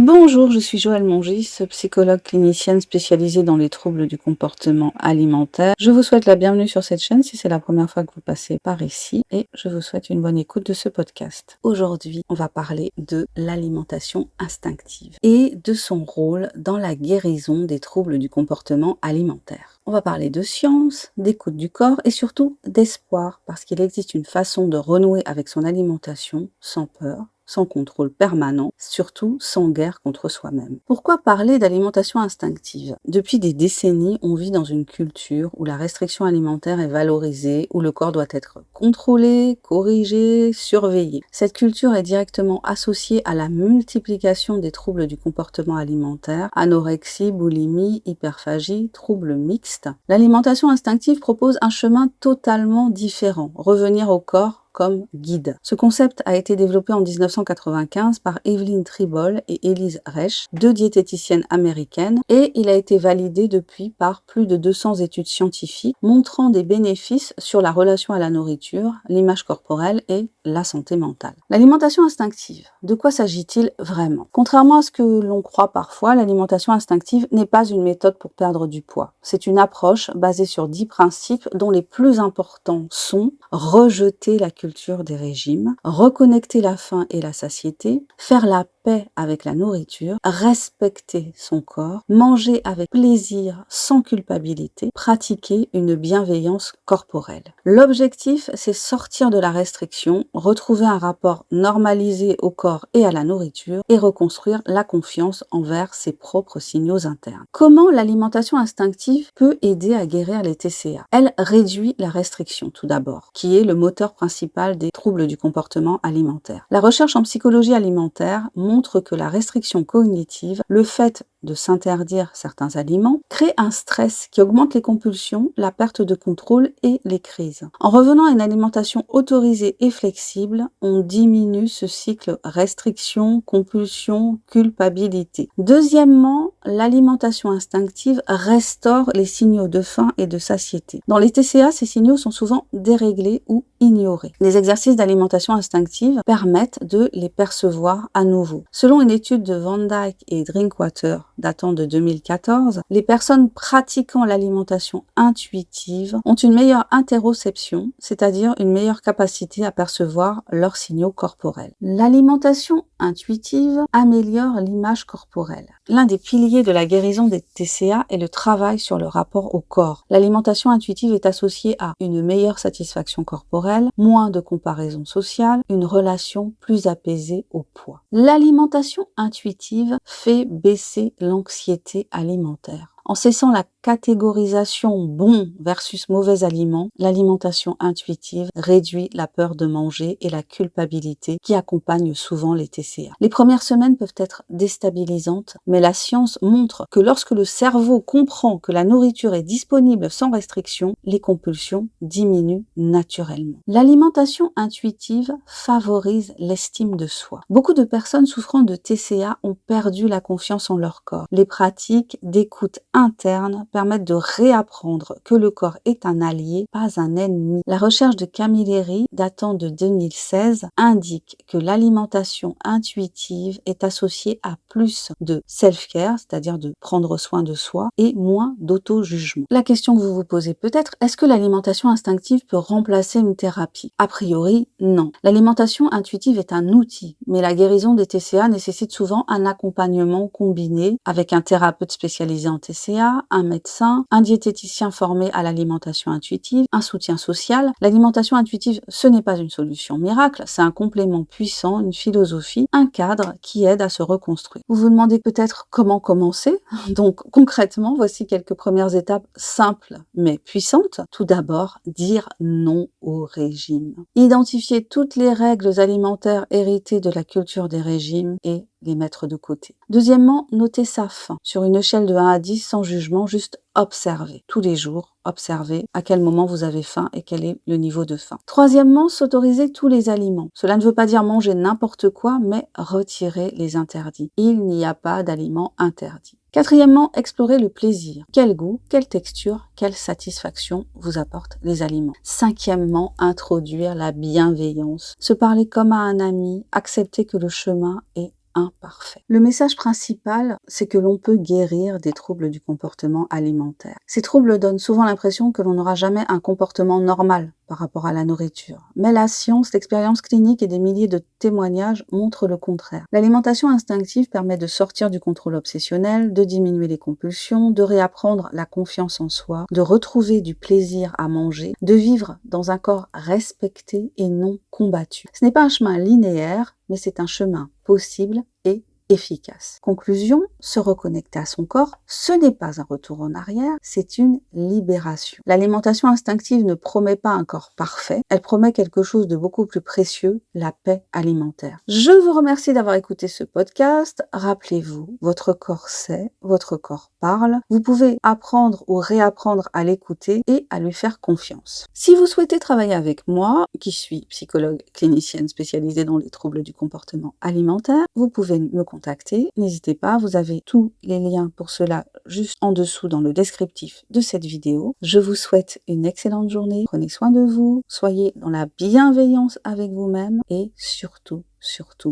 Bonjour, je suis Joëlle Mongis, psychologue clinicienne spécialisée dans les troubles du comportement alimentaire. Je vous souhaite la bienvenue sur cette chaîne si c'est la première fois que vous passez par ici et je vous souhaite une bonne écoute de ce podcast. Aujourd'hui, on va parler de l'alimentation instinctive et de son rôle dans la guérison des troubles du comportement alimentaire. On va parler de science, d'écoute du corps et surtout d'espoir parce qu'il existe une façon de renouer avec son alimentation sans peur, sans contrôle permanent, surtout sans guerre contre soi-même. Pourquoi parler d'alimentation instinctive? Depuis des décennies, on vit dans une culture où la restriction alimentaire est valorisée, où le corps doit être contrôlé, corrigé, surveillé. Cette culture est directement associée à la multiplication des troubles du comportement alimentaire, anorexie, boulimie, hyperphagie, troubles mixtes. L'alimentation instinctive propose un chemin totalement différent, revenir au corps comme guide. Ce concept a été développé en 1995 par Evelyn Tribole et Elise Reich, deux diététiciennes américaines, et il a été validé depuis par plus de 200 études scientifiques montrant des bénéfices sur la relation à la nourriture, l'image corporelle et la santé mentale. L'alimentation instinctive, de quoi s'agit-il vraiment? Contrairement à ce que l'on croit parfois, l'alimentation instinctive n'est pas une méthode pour perdre du poids. C'est une approche basée sur 10 principes dont les plus importants sont rejeter la culture des régimes, reconnecter la faim et la satiété, faire la paix avec la nourriture, respecter son corps, manger avec plaisir sans culpabilité, pratiquer une bienveillance corporelle. L'objectif, c'est sortir de la restriction, retrouver un rapport normalisé au corps et à la nourriture et reconstruire la confiance envers ses propres signaux internes. Comment l'alimentation instinctive peut aider à guérir les TCA? Elle réduit la restriction tout d'abord, qui est le moteur principal des troubles du comportement alimentaire. La recherche en psychologie alimentaire montre que la restriction cognitive, le fait de s'interdire certains aliments, crée un stress qui augmente les compulsions, la perte de contrôle et les crises. En revenant à une alimentation autorisée et flexible, on diminue ce cycle restriction, compulsion, culpabilité. Deuxièmement, l'alimentation instinctive restaure les signaux de faim et de satiété. Dans les TCA, ces signaux sont souvent déréglés ou ignorés. Les exercices d'alimentation instinctive permettent de les percevoir à nouveau. Selon une étude de Van Dyke et Drinkwater datant de 2014, les personnes pratiquant l'alimentation intuitive ont une meilleure interoception, c'est-à-dire une meilleure capacité à percevoir leurs signaux corporels. L'alimentation intuitive améliore l'image corporelle. L'un des piliers de la guérison des TCA est le travail sur le rapport au corps. L'alimentation intuitive est associée à une meilleure satisfaction corporelle, moins de comparaison sociale, une relation plus apaisée au poids. L'alimentation intuitive fait baisser l'anxiété alimentaire. En cessant la catégorisation bon versus mauvais aliment, l'alimentation intuitive réduit la peur de manger et la culpabilité qui accompagnent souvent les TCA. Les premières semaines peuvent être déstabilisantes, mais la science montre que lorsque le cerveau comprend que la nourriture est disponible sans restriction, les compulsions diminuent naturellement. L'alimentation intuitive favorise l'estime de soi. Beaucoup de personnes souffrant de TCA ont perdu la confiance en leur corps. Les pratiques d'écoute interne permettent de réapprendre que le corps est un allié, pas un ennemi. La recherche de Camilleri, datant de 2016, indique que l'alimentation intuitive est associée à plus de self-care, c'est-à-dire de prendre soin de soi, et moins d'auto-jugement. La question que vous vous posez peut-être, est-ce que l'alimentation instinctive peut remplacer une thérapie? A priori, non. L'alimentation intuitive est un outil, mais la guérison des TCA nécessite souvent un accompagnement combiné avec un thérapeute spécialisé en TCA, un médecin, un diététicien formé à l'alimentation intuitive, un soutien social. L'alimentation intuitive, ce n'est pas une solution miracle, c'est un complément puissant, une philosophie, un cadre qui aide à se reconstruire. Vous vous demandez peut-être comment commencer. Donc concrètement, voici quelques premières étapes simples mais puissantes. Tout d'abord, dire non au régime. Identifier toutes les règles alimentaires héritées de la culture des régimes et les mettre de côté. Deuxièmement, noter sa faim. Sur une échelle de 1 à 10, sans jugement, juste observer. Tous les jours, observer à quel moment vous avez faim et quel est le niveau de faim. Troisièmement, s'autoriser tous les aliments. Cela ne veut pas dire manger n'importe quoi, mais retirer les interdits. Il n'y a pas d'aliments interdits. Quatrièmement, explorer le plaisir. Quel goût, quelle texture, quelle satisfaction vous apportent les aliments. Cinquièmement, introduire la bienveillance. Se parler comme à un ami, accepter que le chemin est imparfait. Le message principal, c'est que l'on peut guérir des troubles du comportement alimentaire. Ces troubles donnent souvent l'impression que l'on n'aura jamais un comportement normal par rapport à la nourriture. Mais la science, l'expérience clinique et des milliers de témoignages montrent le contraire. L'alimentation instinctive permet de sortir du contrôle obsessionnel, de diminuer les compulsions, de réapprendre la confiance en soi, de retrouver du plaisir à manger, de vivre dans un corps respecté et non combattu. Ce n'est pas un chemin linéaire, mais c'est un chemin possible et efficace. Conclusion, se reconnecter à son corps, ce n'est pas un retour en arrière, c'est une libération. L'alimentation instinctive ne promet pas un corps parfait, elle promet quelque chose de beaucoup plus précieux, la paix alimentaire. Je vous remercie d'avoir écouté ce podcast. Rappelez-vous, votre corps sait, votre corps parle. Vous pouvez apprendre ou réapprendre à l'écouter et à lui faire confiance. Si vous souhaitez travailler avec moi, qui suis psychologue clinicienne spécialisée dans les troubles du comportement alimentaire, vous pouvez me contacter. N'hésitez pas, vous avez tous les liens pour cela juste en dessous dans le descriptif de cette vidéo. Je vous souhaite une excellente journée. Prenez soin de vous, soyez dans la bienveillance avec vous-même et surtout,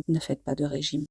ne faites pas de régime.